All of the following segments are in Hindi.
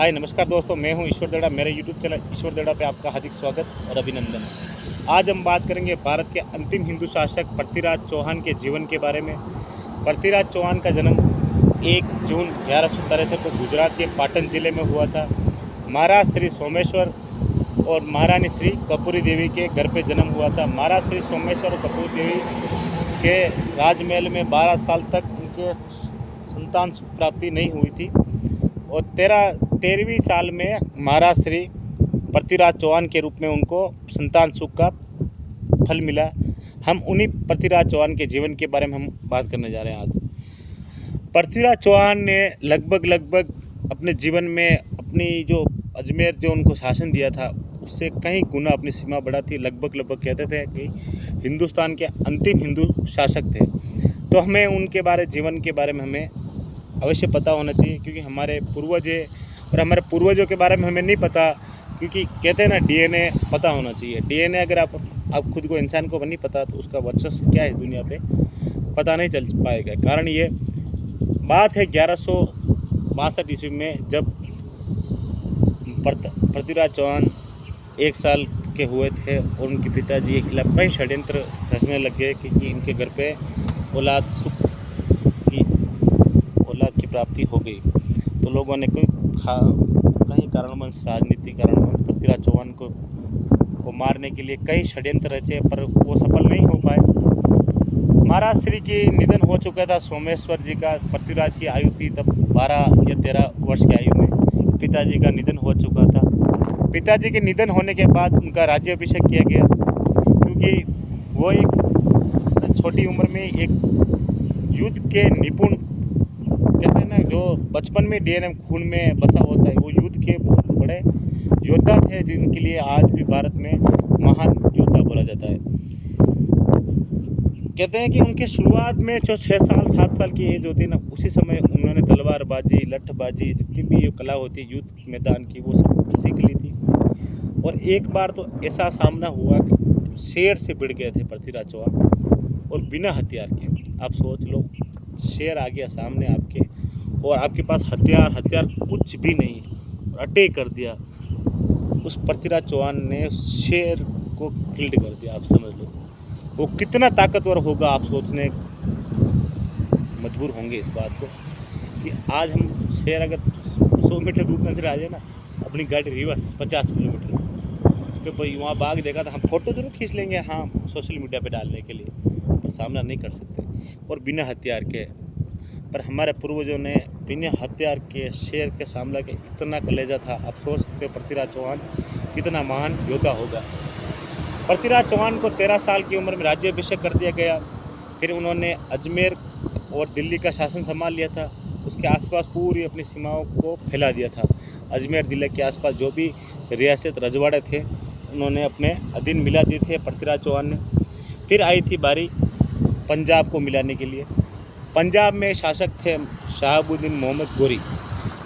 हाय नमस्कार दोस्तों, मैं हूं ईश्वर देड़ा। मेरे यूट्यूब चैनल ईश्वर देड़ा पे आपका हार्दिक स्वागत और अभिनंदन। आज हम बात करेंगे भारत के अंतिम हिंदू शासक पृथ्वीराज चौहान के जीवन के बारे में। पृथ्वीराज चौहान का जन्म 1 जून 1163 को गुजरात के पाटन जिले में हुआ था। महाराज श्री सोमेश्वर और महारानी श्री कपूरी देवी के घर पे जन्म हुआ था। महाराज श्री सोमेश्वर और कपूरी देवी के राजमहल में 12 साल तक उनके संतान प्राप्ति नहीं हुई थी और 13वीं साल में महाराज श्री पृथ्वीराज चौहान के रूप में उनको संतान सुख का फल मिला। हम उन्हीं पृथ्वीराज चौहान के जीवन के बारे में हम बात करने जा रहे हैं आज। पृथ्वीराज चौहान ने लगभग अपने जीवन में अपनी जो अजमेर जो उनको शासन दिया था उससे कई गुना अपनी सीमा बढ़ा थी। लगभग कहते थे कि हिंदुस्तान के अंतिम हिंदू शासक थे। तो हमें उनके जीवन के बारे में हमें अवश्य पता होना चाहिए, क्योंकि हमारे पूर्वज है और हमारे पूर्वजों के बारे में हमें नहीं पता, क्योंकि कहते हैं ना डीएनए पता होना चाहिए। डीएनए अगर आप खुद को इंसान को नहीं पता तो उसका वर्चस्व क्या है दुनिया पे पता नहीं चल पाएगा। कारण ये बात है 1162 ईस्वी में, जब पृथ्वीराज चौहान 1 साल के हुए थे और उनके पिताजी के खिलाफ कई षड्यंत्र रचने लग गए कि इनके घर पे औलाद की प्राप्ति हो गई। तो लोगों ने कई कारणवश राजनीतिक कारणवश पृथ्वीराज चौहान को मारने के लिए कई षड्यंत्र रचे, पर वो सफल नहीं हो पाए। महाराज श्री की निधन हो चुका था सोमेश्वर जी का। पृथ्वीराज की आयु थी तब 12 या 13 वर्ष की आयु में पिताजी का निधन हो चुका था। पिताजी के निधन होने के बाद उनका राज्याभिषेक किया गया, क्योंकि वो एक छोटी उम्र में एक युद्ध के निपुण, कहते हैं ना जो बचपन में डीएनए खून में बसा होता है, वो युद्ध के बहुत बड़े योद्धा थे, जिनके लिए आज भी भारत में महान योद्धा बोला जाता है। कहते हैं कि उनके शुरुआत में जो 6 साल 7 साल की एज होती है ना, उसी समय उन्होंने तलवारबाजी, लठबाजी, जितनी भी कला होती है युद्ध मैदान की, वो सब सीख ली थी। और एक बार तो ऐसा सामना हुआ कि शेर से भिड़ गए थे पृथ्वीराज चौहान, और बिना हथियार के। आप सोच लो, शेर आ गया सामने आपके और आपके पास हथियार कुछ भी नहीं है, अटैक कर दिया। उस पृथ्वीराज चौहान ने शेर को किल्ड कर दिया। आप समझ लो वो कितना ताकतवर होगा। आप सोचने मजबूर होंगे इस बात को कि आज हम शेर अगर 100 मीटर दूर नजर आ जाए ना, अपनी गाड़ी रिवर्स 50 किलोमीटर कि भाई वहाँ बाघ देखा था, हम फोटो जरूर खींच लेंगे, हाँ सोशल मीडिया पे डालने के लिए, पर सामना नहीं कर सकते और बिना हथियार के। पर हमारे पूर्वजों ने बिना हथियार के शेर के सामना के इतना कलेजा था। आप सोच सकते हो पृथ्वीराज चौहान कितना महान योद्धा होगा। पृथ्वीराज चौहान को 13 साल की उम्र में राज्याभिषेक कर दिया गया। फिर उन्होंने अजमेर और दिल्ली का शासन संभाल लिया था। उसके आसपास पूरी अपनी सीमाओं को फैला दिया था। अजमेर दिल्ली के आसपास जो भी रियासत रजवाड़े थे उन्होंने अपने अधीन मिला दिए थे पृथ्वीराज चौहान ने। फिर आई थी बारी पंजाब को मिलाने के लिए। पंजाब में शासक थे शहाबुद्दीन मोहम्मद गोरी,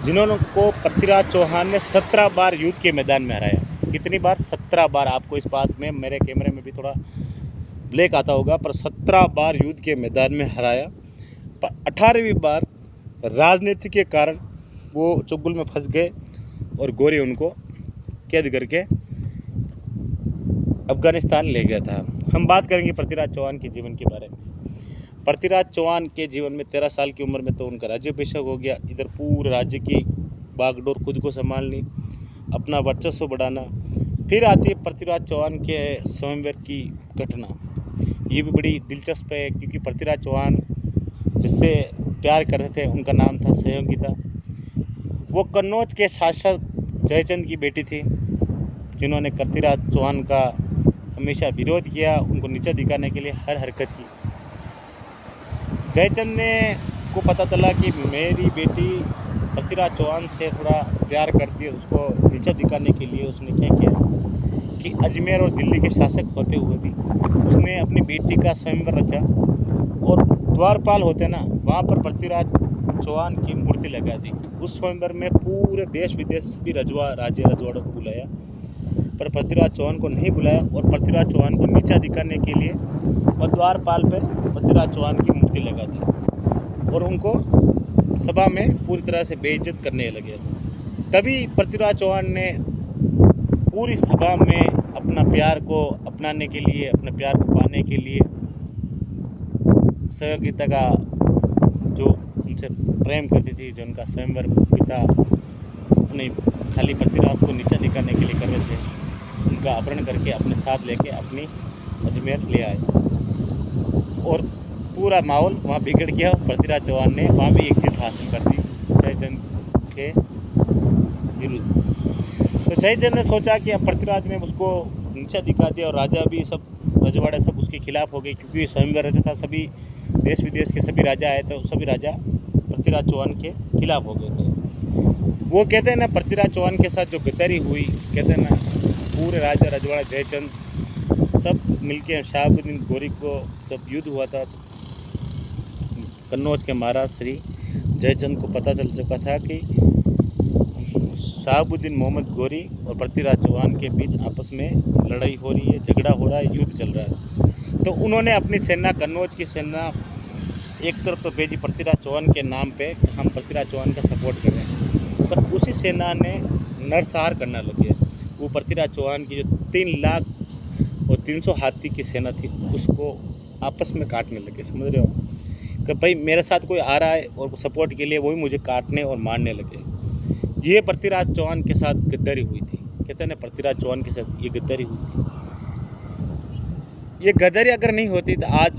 जिन्होंने को पृथ्वीराज चौहान ने 17 बार युद्ध के मैदान में हराया। कितनी बार? 17 बार। आपको इस बात में मेरे कैमरे में भी थोड़ा ब्लैक आता होगा, पर 17 बार युद्ध के मैदान में हराया। पर 18वीं बार राजनीति के कारण वो चुगल में फंस गए और गोरी उनको कैद करके अफगानिस्तान ले गया था। हम बात करेंगे पृथ्वीराज चौहान के जीवन के बारे में। पृथ्वीराज चौहान के जीवन में 13 साल की उम्र में तो उनका राज्याभिषेक हो गया। इधर पूरे राज्य की बागडोर खुद को संभालनी, अपना वर्चस्व बढ़ाना। फिर आती है पृथ्वीराज चौहान के स्वयंवर की घटना। ये भी बड़ी दिलचस्प है, क्योंकि पृथ्वीराज चौहान जिससे प्यार करते थे उनका नाम था संयोगिता। वो कन्नौज के शासक जयचंद की बेटी थी, जिन्होंने पृथ्वीराज चौहान का हमेशा विरोध किया, उनको नीचा दिखाने के लिए हर हरकत की। जयचंद को पता चला कि मेरी बेटी पृथ्वीराज चौहान से थोड़ा प्यार करती है, उसको नीचा दिखाने के लिए उसने क्या किया कि अजमेर और दिल्ली के शासक होते हुए भी उसने अपनी बेटी का स्वयंवर रचा और द्वारपाल होते ना, वहाँ पर पृथ्वीराज चौहान की मूर्ति लगा दी। उस स्वयंवर में पूरे देश विदेश सभी रजवाड़ों को बुलाया, पर पृथ्वीराज चौहान को नहीं बुलाया और पृथ्वीराज चौहान को नीचा दिखाने के लिए और द्वारपाल पर पृथ्वीराज चौहान की मूर्ति लगा दी और उनको सभा में पूरी तरह से बेइज्जत करने लगे। तभी पृथ्वीराज चौहान ने पूरी सभा में अपना प्यार को अपनाने के लिए, अपने प्यार को पाने के लिए सहयोगिता का जो उनसे प्रेम करती थी, जो उनका स्वयंवर पिता अपने खाली पृथ्वीराज को नीचा दिखाने के लिए कर रहे थे, उनका अपहरण करके अपने साथ लेके अपनी अजमेर ले आए और पूरा माहौल वहाँ बिगड़ गया। पृथ्वीराज चौहान ने वहाँ भी एक जीत हासिल कर दी जयचंद के विरुद्ध। तो जयचंद ने सोचा कि अब पृथ्वीराज ने उसको नीचा दिखा दिया और राजा भी सब रजवाड़े सब उसके खिलाफ हो गए, क्योंकि स्वयंवर रचा था, सभी देश विदेश के सभी राजा आए थे, सभी राजा पृथ्वीराज चौहान के खिलाफ हो गए थे। वो कहते हैं ना, पृथ्वीराज चौहान के साथ जो गद्दारी हुई, कहते हैं ना, पूरे राजा रजवाड़ा जयचंद सब मिलके शहाबुद्दीन गौरी को जब युद्ध हुआ था, कन्नौज के महाराज श्री जयचंद को पता चल चुका था कि शहाबुद्दीन मोहम्मद गौरी और पृथ्वीराज चौहान के बीच आपस में लड़ाई हो रही है, झगड़ा हो रहा है, युद्ध चल रहा है। तो उन्होंने अपनी सेना, कन्नौज की सेना एक तरफ तो भेजी पृथ्वीराज चौहान के नाम पे, हम पृथ्वीराज चौहान का सपोर्ट कर रहे हैं, पर उसी सेना ने नरसंहार करना लगे। वो पृथ्वीराज चौहान की जो 3 लाख और 300 हाथी की सेना थी, उसको आपस में काटने लगे। समझ रहे हो कि भाई मेरे साथ कोई आ रहा है और सपोर्ट के लिए, वही मुझे काटने और मारने लगे। ये पृथ्वीराज चौहान के साथ गद्दारी हुई थी। कहते हैं ना, पृथ्वीराज चौहान के साथ ये गद्दारी हुई थी। ये गद्दारी अगर नहीं होती तो आज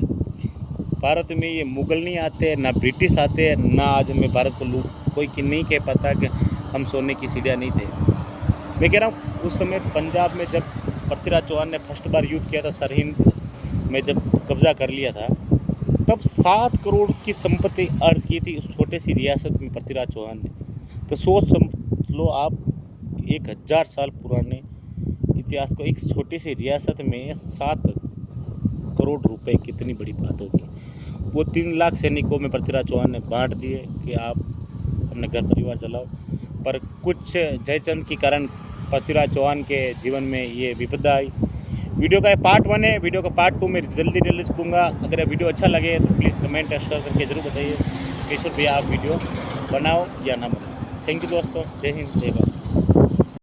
भारत में ये मुगल नहीं आते, ना ब्रिटिश आते, ना आज हमें भारत को लूट कोई नहीं कह पाता कि हम सोने की सीढ़ियाँ नहीं थे। मैं कह रहा हूँ, उस समय पंजाब में जब पृथ्वीराज चौहान ने फर्स्ट बार युद्ध किया था, सरहिंद में जब कब्जा कर लिया था, तब 7 करोड़ की संपत्ति अर्ज की थी उस छोटे सी रियासत में पृथ्वीराज चौहान ने। तो सोच लो आप, 1000 साल पुराने इतिहास को एक छोटी सी रियासत में 7 करोड़ रुपए कितनी बड़ी बात होगी। वो 3 लाख सैनिकों में पृथ्वीराज चौहान ने बांट दिए कि आप अपने घर परिवार चलाओ। पर कुछ जयचंद के कारण पृथ्वीराज चौहान के जीवन में ये विपदा आई। वीडियो का पार्ट 1 है, वीडियो का पार्ट 2 मैं जल्दी रिलीज करूँगा। अगर वीडियो अच्छा लगे तो प्लीज़ कमेंट और शेयर करके ज़रूर बताइए कैसे भैया आप वीडियो बनाओ या ना बनाओ। थैंक यू दोस्तों, जय हिंद, जय भारत।